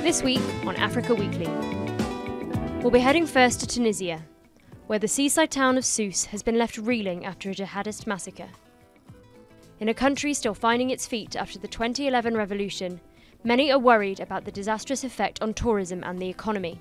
This week on Africa Weekly, we'll be heading first to Tunisia, where the seaside town of Sousse has been left reeling after a jihadist massacre. In a country still finding its feet after the 2011 revolution, many are worried about the disastrous effect on tourism and the economy.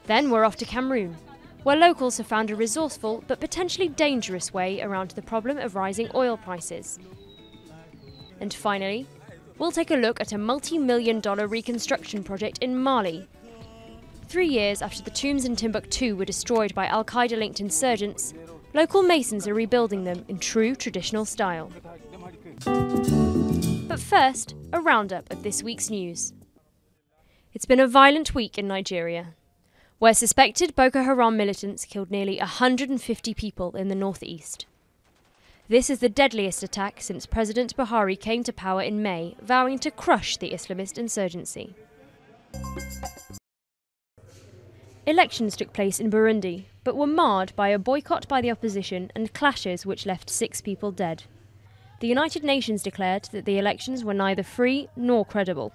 Then we're off to Cameroon, where locals have found a resourceful but potentially dangerous way around the problem of rising oil prices. And finally, we'll take a look at a multi-million-dollar reconstruction project in Mali. 3 years after the tombs in Timbuktu were destroyed by al-Qaeda-linked insurgents, local masons are rebuilding them in true traditional style. But first, a roundup of this week's news. It's been a violent week in Nigeria, where suspected Boko Haram militants killed nearly 150 people in the northeast. This is the deadliest attack since President Buhari came to power in May, vowing to crush the Islamist insurgency. Elections took place in Burundi, but were marred by a boycott by the opposition and clashes which left 6 people dead. The United Nations declared that the elections were neither free nor credible.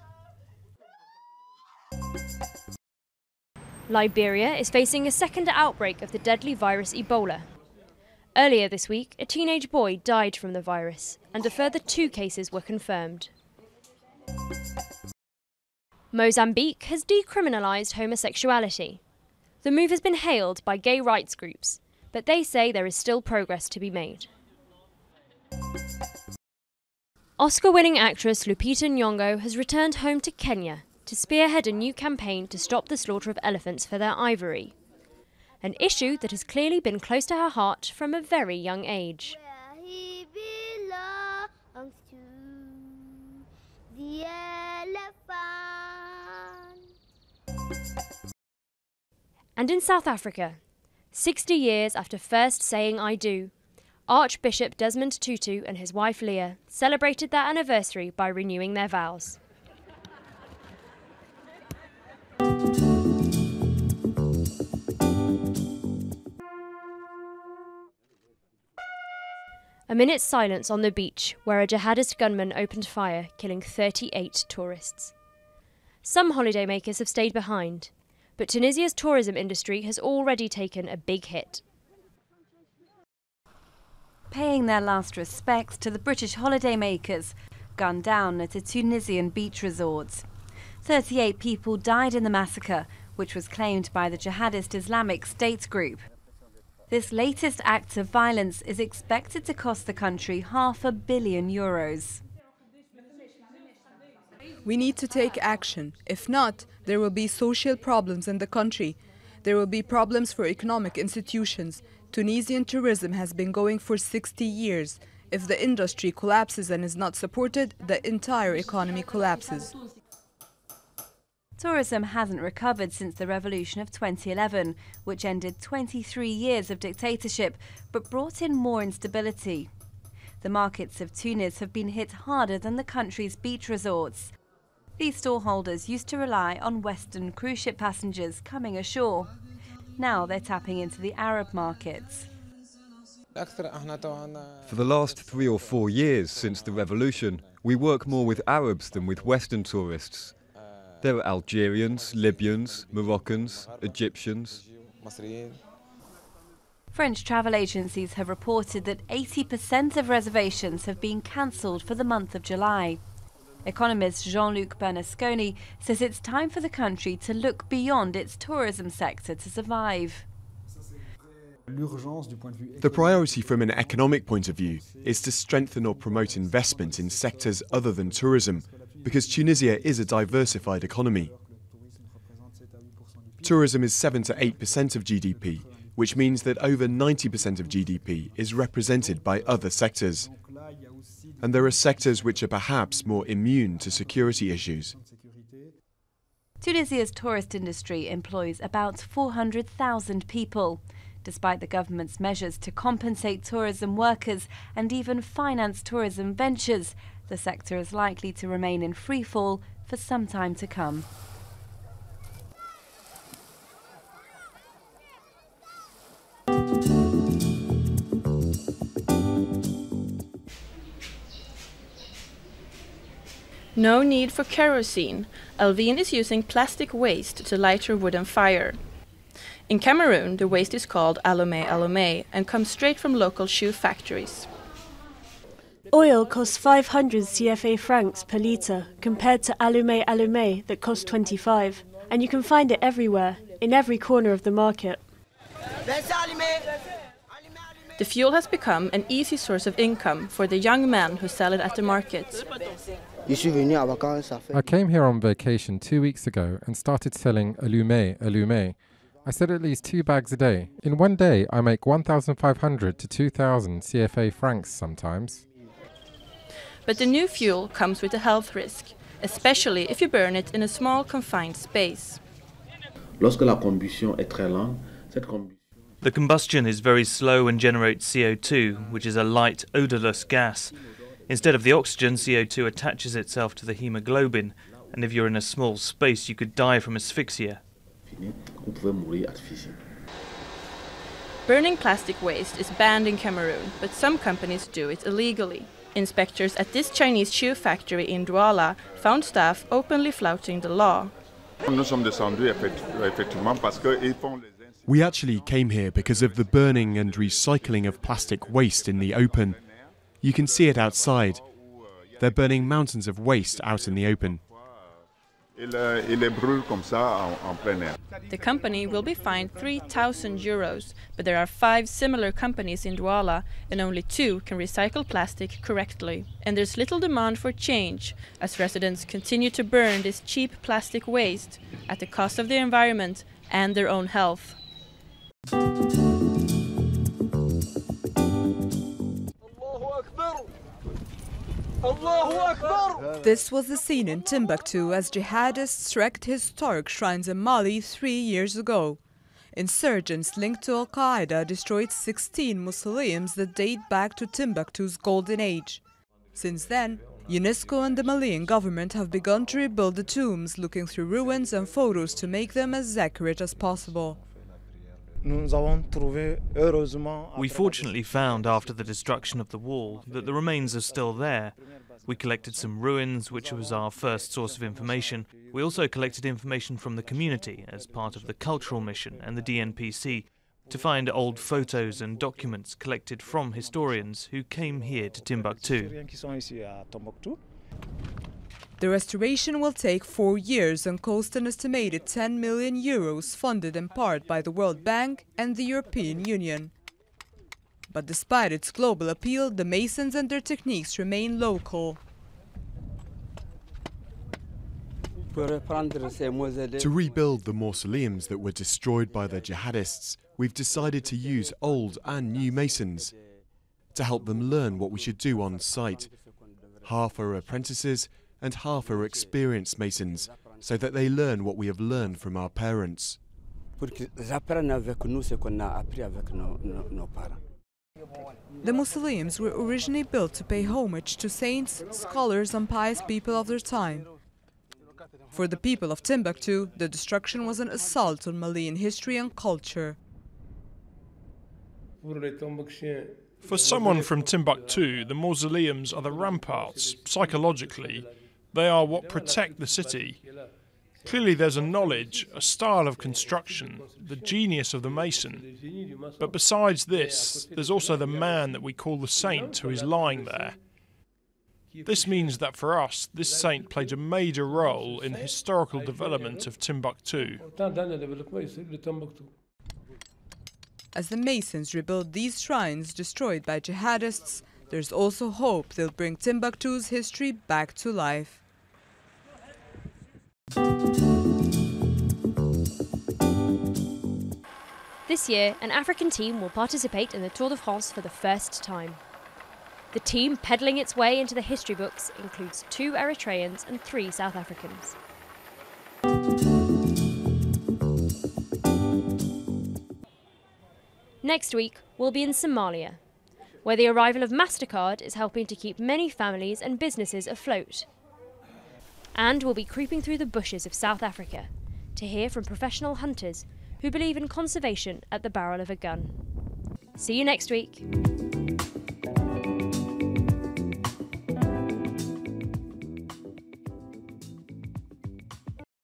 Liberia is facing a second outbreak of the deadly virus Ebola. Earlier this week, a teenage boy died from the virus, and a further 2 cases were confirmed. Mozambique has decriminalised homosexuality. The move has been hailed by gay rights groups, but they say there is still progress to be made. Oscar-winning actress Lupita Nyong'o has returned home to Kenya to spearhead a new campaign to stop the slaughter of elephants for their ivory, an issue that has clearly been close to her heart from a very young age. And in South Africa, 60 years after first saying I do, Archbishop Desmond Tutu and his wife Leah celebrated their anniversary by renewing their vows. A minute's silence on the beach where a jihadist gunman opened fire, killing 38 tourists. Some holidaymakers have stayed behind, but Tunisia's tourism industry has already taken a big hit. Paying their last respects to the British holidaymakers gunned down at a Tunisian beach resort. 38 people died in the massacre, which was claimed by the jihadist Islamic State group. This latest act of violence is expected to cost the country €500 million. We need to take action. If not, there will be social problems in the country. There will be problems for economic institutions. Tunisian tourism has been going for 60 years. If the industry collapses and is not supported, the entire economy collapses. Tourism hasn't recovered since the revolution of 2011, which ended 23 years of dictatorship but brought in more instability. The markets of Tunis have been hit harder than the country's beach resorts. These stallholders used to rely on Western cruise ship passengers coming ashore. Now they're tapping into the Arab markets. For the last 3 or 4 years since the revolution, we work more with Arabs than with Western tourists. There are Algerians, Libyans, Moroccans, Egyptians. French travel agencies have reported that 80% of reservations have been cancelled for the month of July. Economist Jean-Luc Bernasconi says it's time for the country to look beyond its tourism sector to survive. The priority from an economic point of view is to strengthen or promote investment in sectors other than tourism, because Tunisia is a diversified economy. Tourism is 7 to 8% of GDP, which means that over 90% of GDP is represented by other sectors. And there are sectors which are perhaps more immune to security issues. Tunisia's tourist industry employs about 400,000 people. Despite the government's measures to compensate tourism workers and even finance tourism ventures, the sector is likely to remain in freefall for some time to come. No need for kerosene. Alvin is using plastic waste to light her wooden fire. In Cameroon, the waste is called alumé and comes straight from local shoe factories. Oil costs 500 CFA francs per litre compared to alumé that costs 25. And you can find it everywhere, in every corner of the market. The fuel has become an easy source of income for the young men who sell it at the market. I came here on vacation 2 weeks ago and started selling allumé. I sell at least 2 bags a day. In one day, I make 1,500 to 2,000 CFA francs sometimes. But the new fuel comes with a health risk, especially if you burn it in a small confined space. The combustion is very slow and generates CO2, which is a light, odourless gas. Instead of the oxygen, CO2 attaches itself to the hemoglobin, and if you're in a small space, you could die from asphyxia. Burning plastic waste is banned in Cameroon, but some companies do it illegally. Inspectors at this Chinese shoe factory in Douala found staff openly flouting the law. We actually came here because of the burning and recycling of plastic waste in the open. You can see it outside. They're burning mountains of waste out in the open. The company will be fined €3,000, but there are 5 similar companies in Douala and only 2 can recycle plastic correctly. And there's little demand for change, as residents continue to burn this cheap plastic waste at the cost of the environment and their own health. This was the scene in Timbuktu as jihadists wrecked historic shrines in Mali 3 years ago. Insurgents linked to al-Qaeda destroyed 16 mausoleums that date back to Timbuktu's golden age. Since then, UNESCO and the Malian government have begun to rebuild the tombs, looking through ruins and photos to make them as accurate as possible. We fortunately found, after the destruction of the wall, that the remains are still there. We collected some ruins, which was our first source of information. We also collected information from the community as part of the cultural mission and the DNPC to find old photos and documents collected from historians who came here to Timbuktu. The restoration will take 4 years and cost an estimated €10 million, funded in part by the World Bank and the European Union. But despite its global appeal, the masons and their techniques remain local. To rebuild the mausoleums that were destroyed by the jihadists, we've decided to use old and new masons to help them learn what we should do on site. Half are apprentices and half are experienced masons, so that they learn what we have learned from our parents. The mausoleums were originally built to pay homage to saints, scholars and pious people of their time. For the people of Timbuktu, the destruction was an assault on Malian history and culture. For someone from Timbuktu, the mausoleums are the ramparts. Psychologically, they are what protect the city. Clearly there's a knowledge, a style of construction, the genius of the mason. But besides this, there's also the man that we call the saint who is lying there. This means that for us, this saint played a major role in the historical development of Timbuktu. As the masons rebuild these shrines destroyed by jihadists, there's also hope they'll bring Timbuktu's history back to life. This year, an African team will participate in the Tour de France for the first time. The team pedalling its way into the history books includes 2 Eritreans and 3 South Africans. Next week, we'll be in Somalia, where the arrival of MasterCard is helping to keep many families and businesses afloat. And we'll be creeping through the bushes of South Africa to hear from professional hunters who believe in conservation at the barrel of a gun. See you next week.